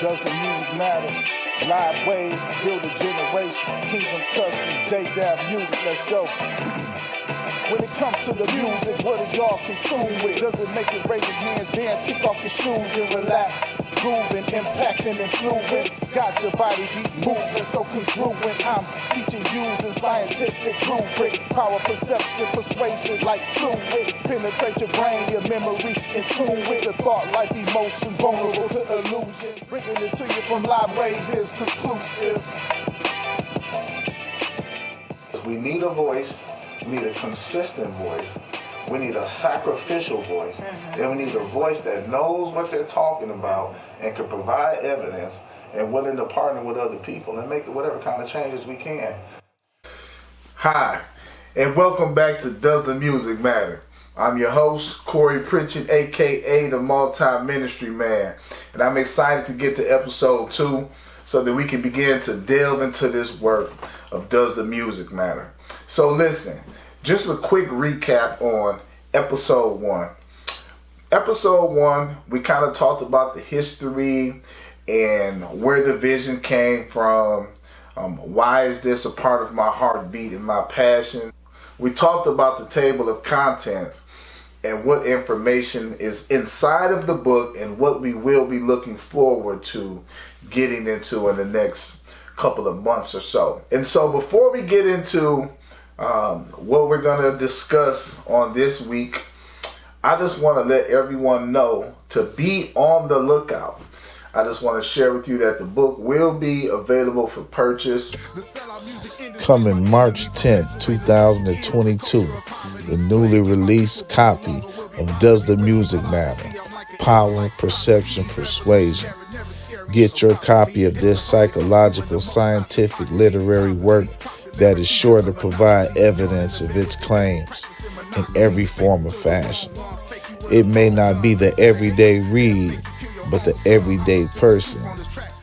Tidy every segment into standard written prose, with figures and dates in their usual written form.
Does the music matter? LiveWaves, build a generation. Kingdom Customs, J-Dab Music, let's go. When it comes to the music, what do y'all consume with? Does it make it raise your hands, dance, kick off your shoes and relax? Grooving, impacting, influence. Got your body beat moving, so congruent. I'm teaching using scientific rubric. Power, perception, persuasion like fluid. Penetrate your brain, your memory, in tune with the thought, life, emotions, vulnerable to illusion. Bringing it to you from LiveWaves is conclusive. We need a voice. We need a consistent voice. We need a sacrificial voice. And we need a voice that knows what they're talking about and can provide evidence and willing to partner with other people and make whatever kind of changes we can. Hi, and welcome back to Does the Music Matter? I'm your host, Pritchett, aka the Multi-Ministry Man. And I'm excited to get to episode 2 so that we can begin to delve into this work of Does the Music Matter? So listen, just a quick recap on episode 1. Episode 1, we kind of talked about the history and where the vision came from. Why is this a part of my heartbeat and my passion? We talked about the table of contents and what information is inside of the book and what we will be looking forward to getting into in the next couple of months or so. And so before we get into what we're going to discuss on this week, I just want to let everyone know to be on the lookout. I just want to share with you that the book will be available for purchase coming March 10th, 2022. The newly released copy of Does the Music Matter? Power, Perception, Persuasion. Get your copy of this psychological, scientific, literary work that is sure to provide evidence of its claims in every form of fashion. It may not be the everyday read, but the everyday person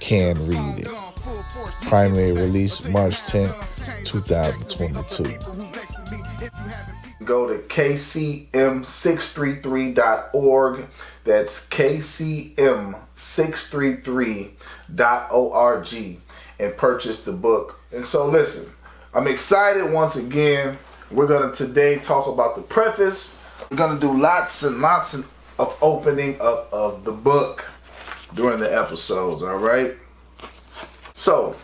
can read it. Primary release March 10th, 2022. Go to kcm633.org. That's kcm633.org and purchase the book. And so listen, I'm excited once again. We're going to today talk about the preface. We're going to do lots and lots of opening of the book during the episodes, all right? So,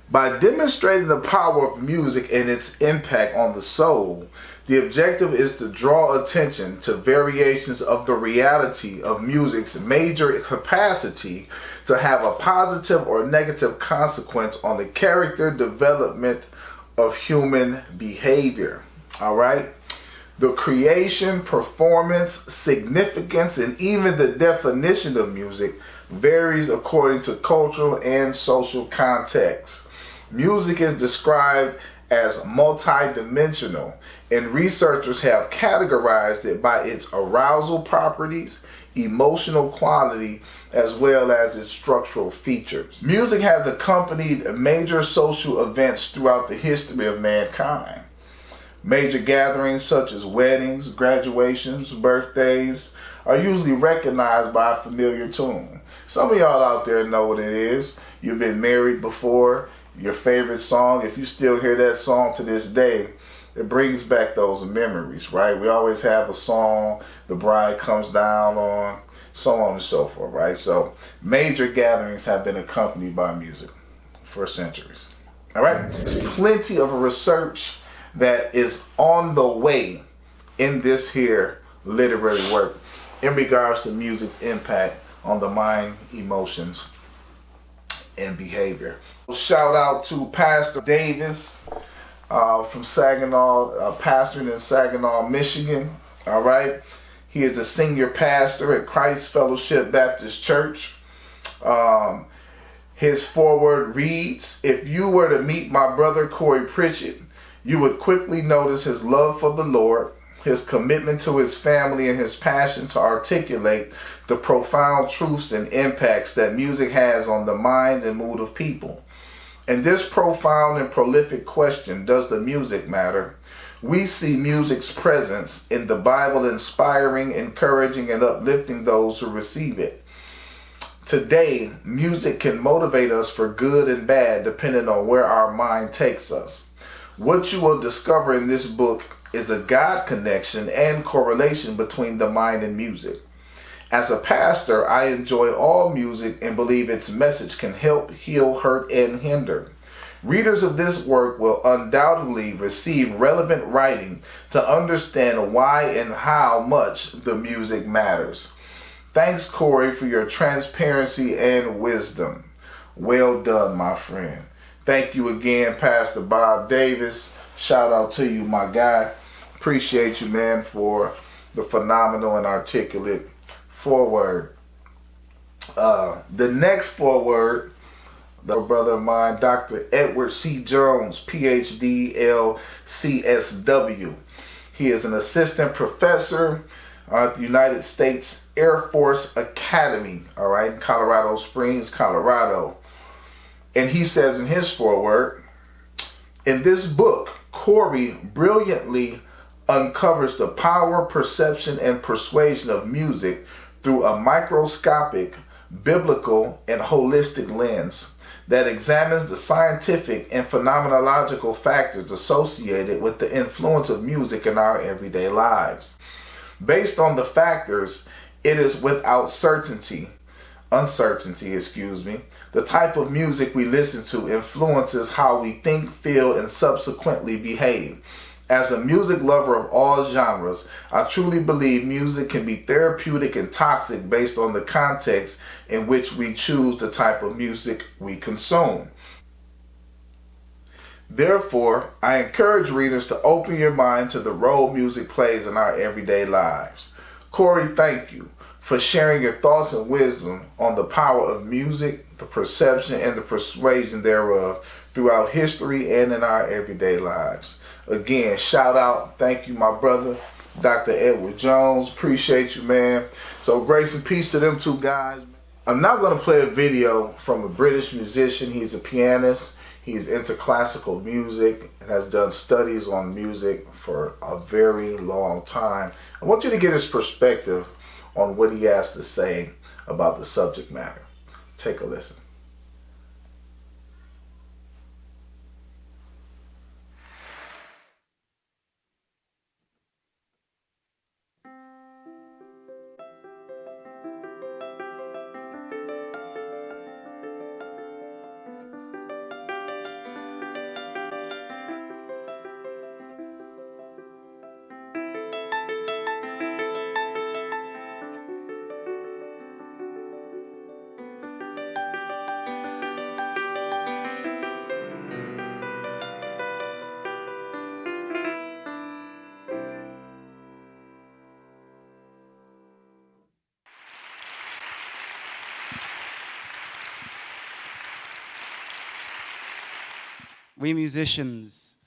by demonstrating the power of music and its impact on the soul, the objective is to draw attention to variations of the reality of music's major capacity to have a positive or negative consequence on the character development of human behavior. All right? The creation, performance, significance, and even the definition of music varies according to cultural and social context. Music is described as multidimensional, and researchers have categorized it by its arousal properties, emotional quality, as well as its structural features. Music has accompanied major social events throughout the history of mankind. Major gatherings such as weddings, graduations, birthdays are usually recognized by a familiar tune. Some of y'all out there know what it is. You've been married before. Your favorite song, if you still hear that song to this day, it brings back those memories, right? We always have a song the bride comes down on, so on and so forth, right? So major gatherings have been accompanied by music for centuries. All right? There's plenty of research that is on the way in this here literary work in regards to music's impact on the mind, emotions, and behavior. Shout out to Pastor Davis from Saginaw, pastoring in Saginaw, Michigan. All right. He is a senior pastor at Christ Fellowship Baptist Church. His foreword reads, "If you were to meet my brother Pritchett, you would quickly notice his love for the Lord, his commitment to his family, and his passion to articulate the profound truths and impacts that music has on the mind and mood of people. In this profound and prolific question, does the music matter? We see music's presence in the Bible inspiring, encouraging, and uplifting those who receive it. Today, music can motivate us for good and bad depending on where our mind takes us. What you will discover in this book is a God connection and correlation between the mind and music. As a pastor, I enjoy all music and believe its message can help, heal, hurt, and hinder. Readers of this work will undoubtedly receive relevant writing to understand why and how much the music matters. Thanks, Corey, for your transparency and wisdom. Well done, my friend. Thank you again, Pastor Bob Davis. Shout out to you, my guy. Appreciate you, man, for the phenomenal and articulate foreword. The next foreword, the brother of mine, Dr. Edward C. Jones, PhD, LCSW. He is an assistant professor at the United States Air Force Academy, all right, in Colorado Springs, Colorado. And he says in his foreword, in this book, Corey brilliantly uncovers the power, perception, and persuasion of music through a microscopic, biblical, and holistic lens that examines the scientific and phenomenological factors associated with the influence of music in our everyday lives. Based on the factors, it is without uncertainty, the type of music we listen to influences how we think, feel, and subsequently behave. As a music lover of all genres, I truly believe music can be therapeutic and toxic based on the context in which we choose the type of music we consume. Therefore, I encourage readers to open your mind to the role music plays in our everyday lives. Corey, thank you for sharing your thoughts and wisdom on the power of music, the perception, and the persuasion thereof throughout history and in our everyday lives. Again, shout out. Thank you, my brother, Dr. Edward Jones. Appreciate you, man. So grace and peace to them two guys. I'm now going to play a video from a British musician. He's a pianist. He's into classical music and has done studies on music for a very long time. I want you to get his perspective on what he has to say about the subject matter. Take a listen. We musicians,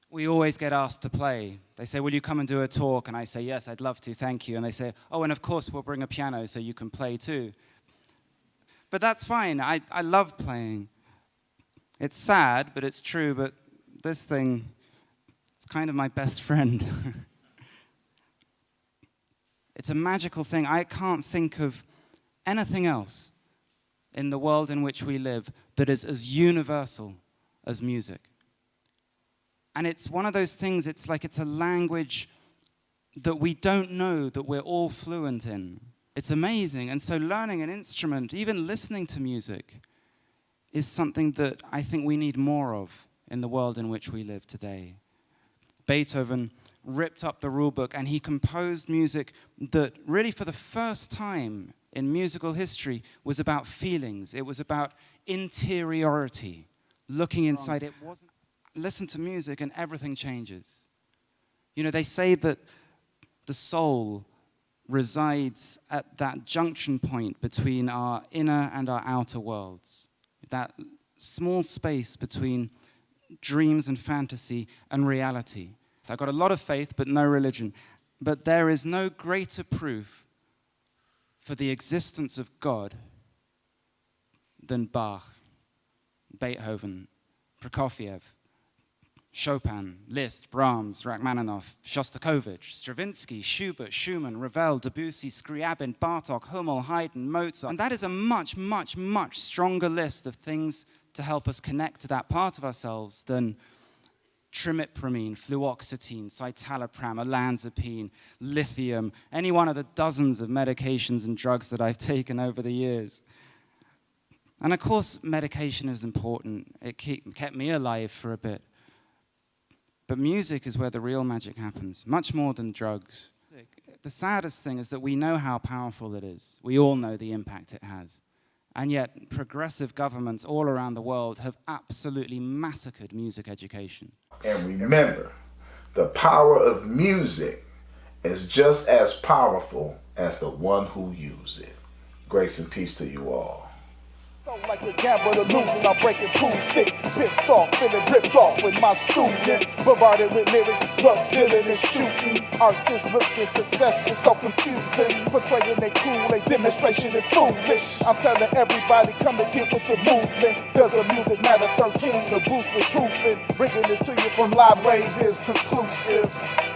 we always get asked to play. They say, will you come and do a talk? And I say, yes, I'd love to, thank you. And they say, oh, and of course we'll bring a piano so you can play too. But that's fine, I love playing. It's sad, but it's true, but this thing, it's kind of my best friend. It's a magical thing. I can't think of anything else in the world in which we live that is as universal as music. And it's one of those things, it's like it's a language that we don't know that we're all fluent in. It's amazing. And so learning an instrument, even listening to music, is something that I think we need more of in the world in which we live today. Beethoven ripped up the rule book and he composed music that really for the first time in musical history was about feelings. It was about interiority, looking inside. It wasn't listen to music and everything changes. You know, they say that the soul resides at that junction point between our inner and our outer worlds. That small space between dreams and fantasy and reality. I've got a lot of faith, but no religion. But there is no greater proof for the existence of God than Bach, Beethoven, Prokofiev, Chopin, Liszt, Brahms, Rachmaninoff, Shostakovich, Stravinsky, Schubert, Schumann, Ravel, Debussy, Scriabin, Bartok, Hummel, Haydn, Mozart. And that is a much, much, much stronger list of things to help us connect to that part of ourselves than trimipramine, fluoxetine, citalopram, olanzapine, lithium, any one of the dozens of medications and drugs that I've taken over the years. And of course, medication is important. It kept me alive for a bit. But music is where the real magic happens, much more than drugs. The saddest thing is that we know how powerful it is. We all know the impact it has. And yet, progressive governments all around the world have absolutely massacred music education. And remember, the power of music is just as powerful as the one who uses it. Grace and peace to you all. So like a gambler losing, I'm breaking pool stick. Pissed off, feeling ripped off with my students. Bombarded with lyrics, drug dealing and shooting. Artists looking success is so confusing. Portraying they cool, they demonstration is foolish. I'm telling everybody, come and get with the movement. Does the music matter? 13, the boost with truth. Bringing it to you from LiveWaves is conclusive.